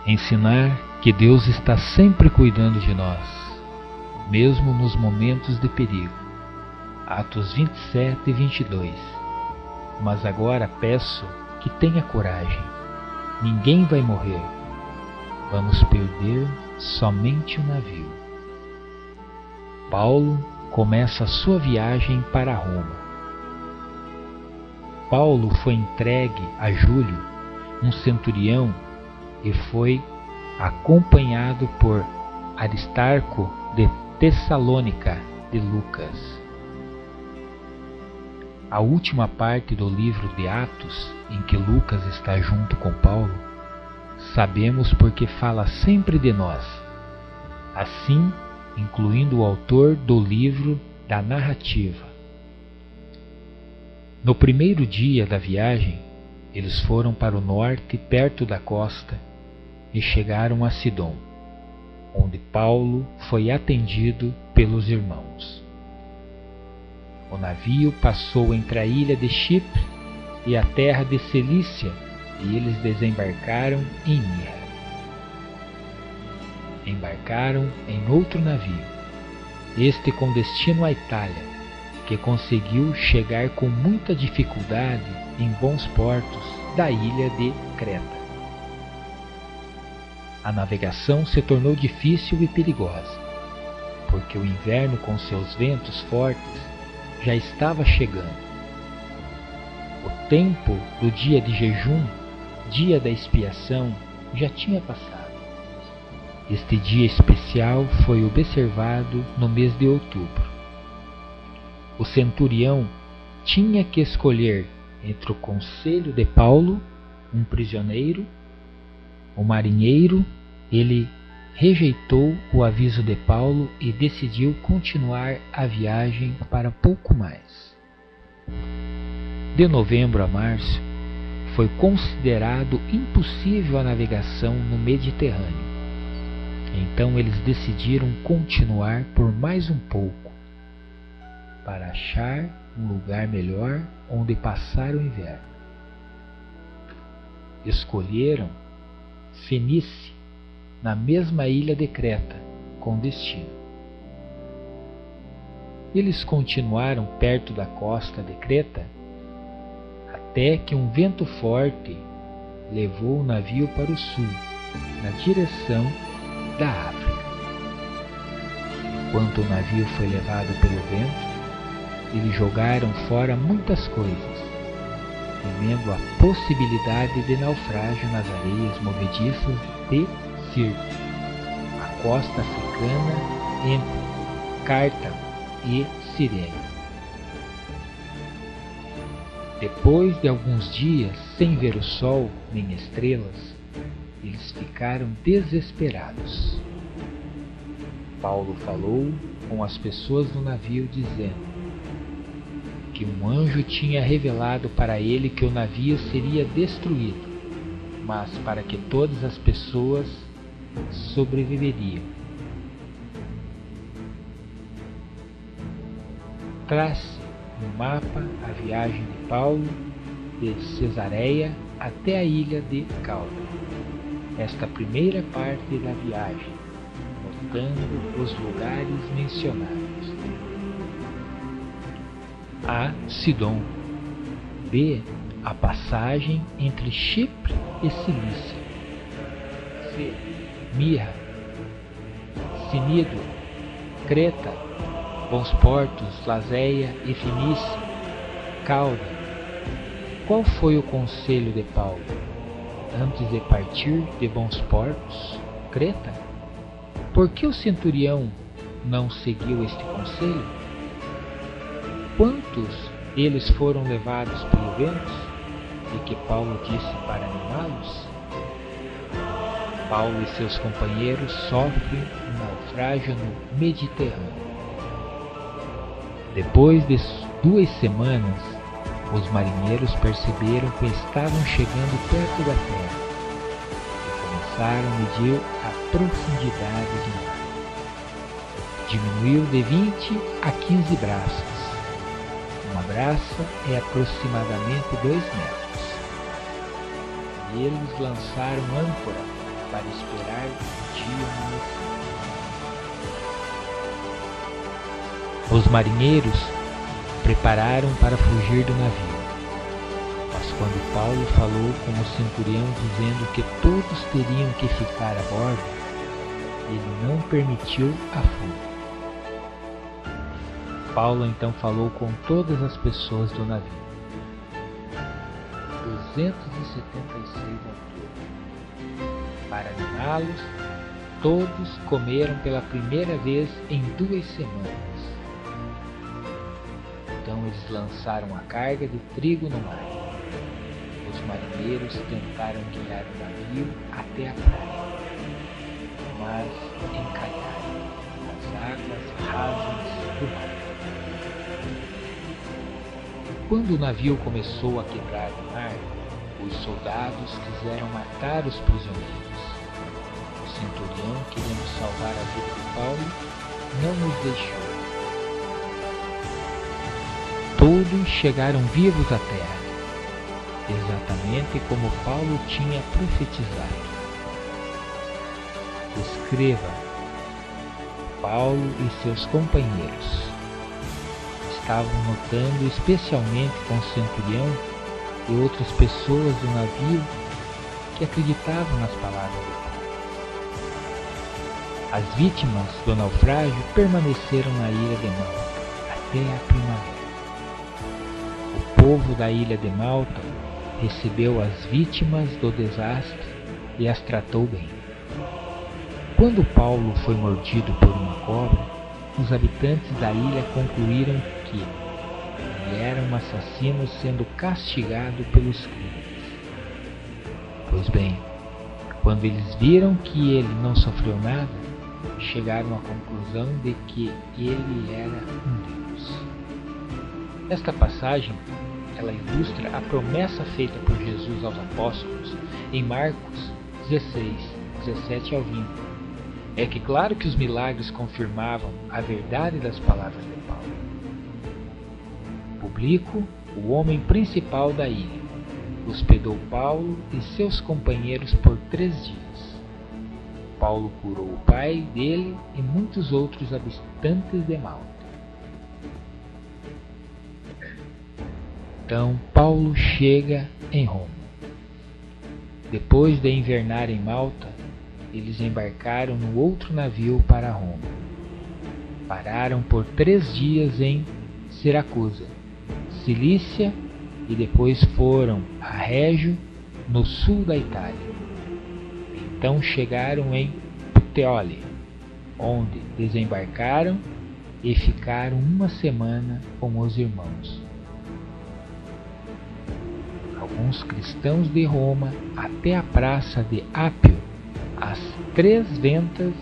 Ensinar que Deus está sempre cuidando de nós, mesmo nos momentos de perigo. Atos 27 e 22. Mas agora peço que tenha coragem. Ninguém vai morrer. Vamos perder somente o navio. Paulo começa a sua viagem para Roma. Paulo foi entregue a Júlio, um centurião, e foi acompanhado por Aristarco de Tessalônica de Lucas. A última parte do livro de Atos, em que Lucas está junto com Paulo, sabemos porque fala sempre de nós, assim incluindo o autor do livro da narrativa. No primeiro dia da viagem, eles foram para o norte, perto da costa, e chegaram a Sidom, onde Paulo foi atendido pelos irmãos. O navio passou entre a ilha de Chipre e a terra de Cilícia, e eles desembarcaram em Mira. Embarcaram em outro navio, este com destino à Itália, que conseguiu chegar com muita dificuldade em bons portos da ilha de Creta. A navegação se tornou difícil e perigosa, porque o inverno com seus ventos fortes já estava chegando. O tempo do dia de jejum, dia da expiação, já tinha passado. Este dia especial foi observado no mês de outubro. O centurião tinha que escolher entre o conselho de Paulo, um prisioneiro, o marinheiro. Ele rejeitou o aviso de Paulo e decidiu continuar a viagem para pouco mais. De novembro a março, foi considerado impossível a navegação no Mediterrâneo. Então eles decidiram continuar por mais um pouco, para achar um lugar melhor onde passar o inverno. Escolheram Fenícia, na mesma ilha de Creta, com destino. Eles continuaram perto da costa de Creta, até que um vento forte levou o navio para o sul, na direção da África. Enquanto o navio foi levado pelo vento, eles jogaram fora muitas coisas, temendo a possibilidade de naufrágio nas areias movediças de Sirte, a costa africana entre Cartago e Cirene. Depois de alguns dias sem ver o sol nem estrelas, eles ficaram desesperados. Paulo falou com as pessoas do navio, dizendo que um anjo tinha revelado para ele que o navio seria destruído, mas para que todas as pessoas sobreviveriam. Trace no mapa a viagem de Paulo de Cesareia até a ilha de Cauda. Esta primeira parte da viagem, notando os lugares mencionados. A. Sidom. B. A passagem entre Chipre e Cilícia. C. Mira, Cnido, Creta, Bons Portos, Laséia e Fenícia, Cauda. Qual foi o conselho de Paulo? Antes de partir de Bons Portos, Creta? Por que o centurião não seguiu este conselho? Quantos deles foram levados pelo vento e que Paulo disse para animá-los? Paulo e seus companheiros sofrem um naufrágio no Mediterrâneo. Depois de 2 semanas, os marinheiros perceberam que estavam chegando perto da terra e começaram a medir a profundidade do mar. Diminuiu de 20 a 15 braças. Uma braça é aproximadamente 2 metros. E eles lançaram âncora para esperar o dia amanhecer. Os marinheiros prepararam para fugir do navio, mas quando Paulo falou com o centurião dizendo que todos teriam que ficar a bordo, ele não permitiu a fuga. Paulo então falou com todas as pessoas do navio. 276 ao todo. Para animá-los, todos comeram pela primeira vez em 2 semanas. Então eles lançaram a carga de trigo no mar. Os marinheiros tentaram guiar o navio até a praia, mas encalharam nas águas rasas do mar. Quando o navio começou a quebrar no mar, os soldados quiseram matar os prisioneiros. O centurião, querendo salvar a vida de Paulo, não os deixou. Todos chegaram vivos à terra, exatamente como Paulo tinha profetizado. Escreva: Paulo e seus companheiros estavam notando, especialmente com o centurião e outras pessoas do navio, que acreditavam nas palavras de Paulo. As vítimas do naufrágio permaneceram na ilha de Malta até a primavera. O povo da ilha de Malta recebeu as vítimas do desastre e as tratou bem. Quando Paulo foi mordido por uma cobra, os habitantes da ilha concluíram que ele era um assassino sendo castigado pelos crimes. Pois bem, quando eles viram que ele não sofreu nada, chegaram à conclusão de que ele era um Deus. Esta passagem, ela ilustra a promessa feita por Jesus aos apóstolos em Marcos 16, 17 ao 20. É que claro que os milagres confirmavam a verdade das palavras de Paulo. Publico, o homem principal da ilha, hospedou Paulo e seus companheiros por 3 dias. Paulo curou o pai dele e muitos outros habitantes de Malta. Então Paulo chega em Roma. Depois de invernar em Malta, eles embarcaram no outro navio para Roma. Pararam por 3 dias em Siracusa, Cilícia, e depois foram a Régio, no sul da Itália. Então chegaram em Puteoli, onde desembarcaram e ficaram 1 semana com os irmãos. Alguns cristãos de Roma até a praça de Ápio, às 3 ventas,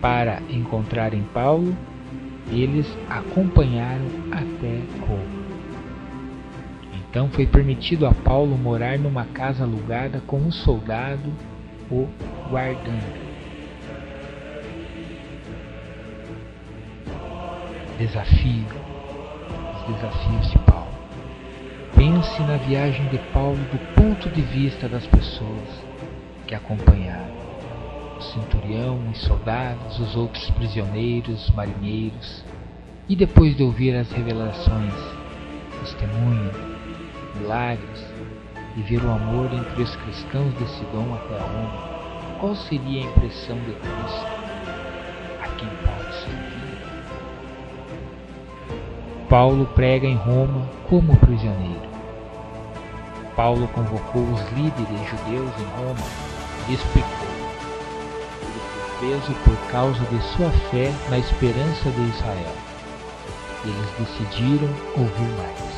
para encontrarem Paulo. Eles acompanharam até Roma. Então foi permitido a Paulo morar numa casa alugada com um soldado o guardando. Desafio. Os desafios de Paulo. Pense na viagem de Paulo do ponto de vista das pessoas que acompanharam. O centurião, os soldados, os outros prisioneiros, os marinheiros. E depois de ouvir as revelações, testemunho, milagres, e ver o amor entre os cristãos de Sidom até Roma, qual seria a impressão de Cristo a quem Paulo servia? Paulo prega em Roma como prisioneiro. Paulo convocou os líderes judeus em Roma e explicou: ele foi preso por causa de sua fé na esperança de Israel. Eles decidiram ouvir mais.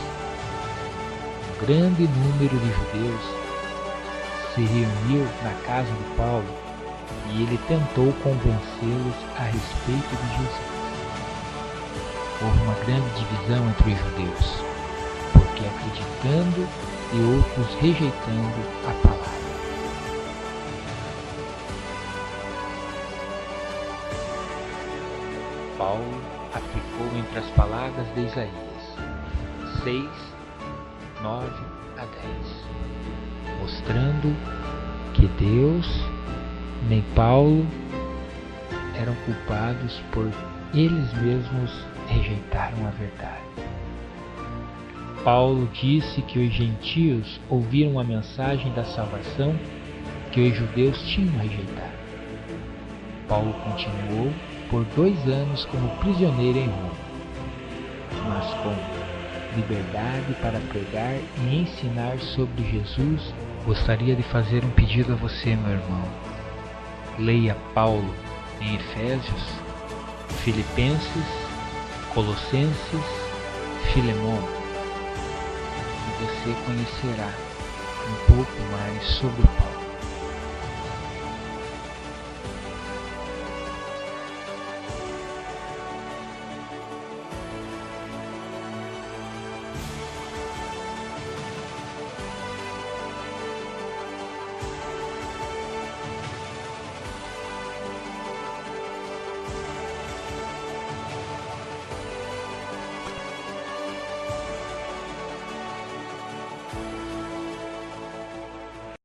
Um grande número de judeus se reuniu na casa de Paulo e ele tentou convencê-los a respeito de Jesus. Houve uma grande divisão entre os judeus, porque acreditando e outros rejeitando a palavra. Paulo aplicou entre as palavras de Isaías 6, 9 a 10, mostrando que Deus nem Paulo eram culpados por eles mesmos rejeitaram a verdade. Paulo disse que os gentios ouviram a mensagem da salvação que os judeus tinham rejeitado. Paulo continuou por 2 anos como prisioneiro em Roma, mas com liberdade para pregar e ensinar sobre Jesus. Gostaria de fazer um pedido a você, meu irmão. Leia Paulo em Efésios, Filipenses, Colossenses, Filemão, e você conhecerá um pouco mais sobre Paulo.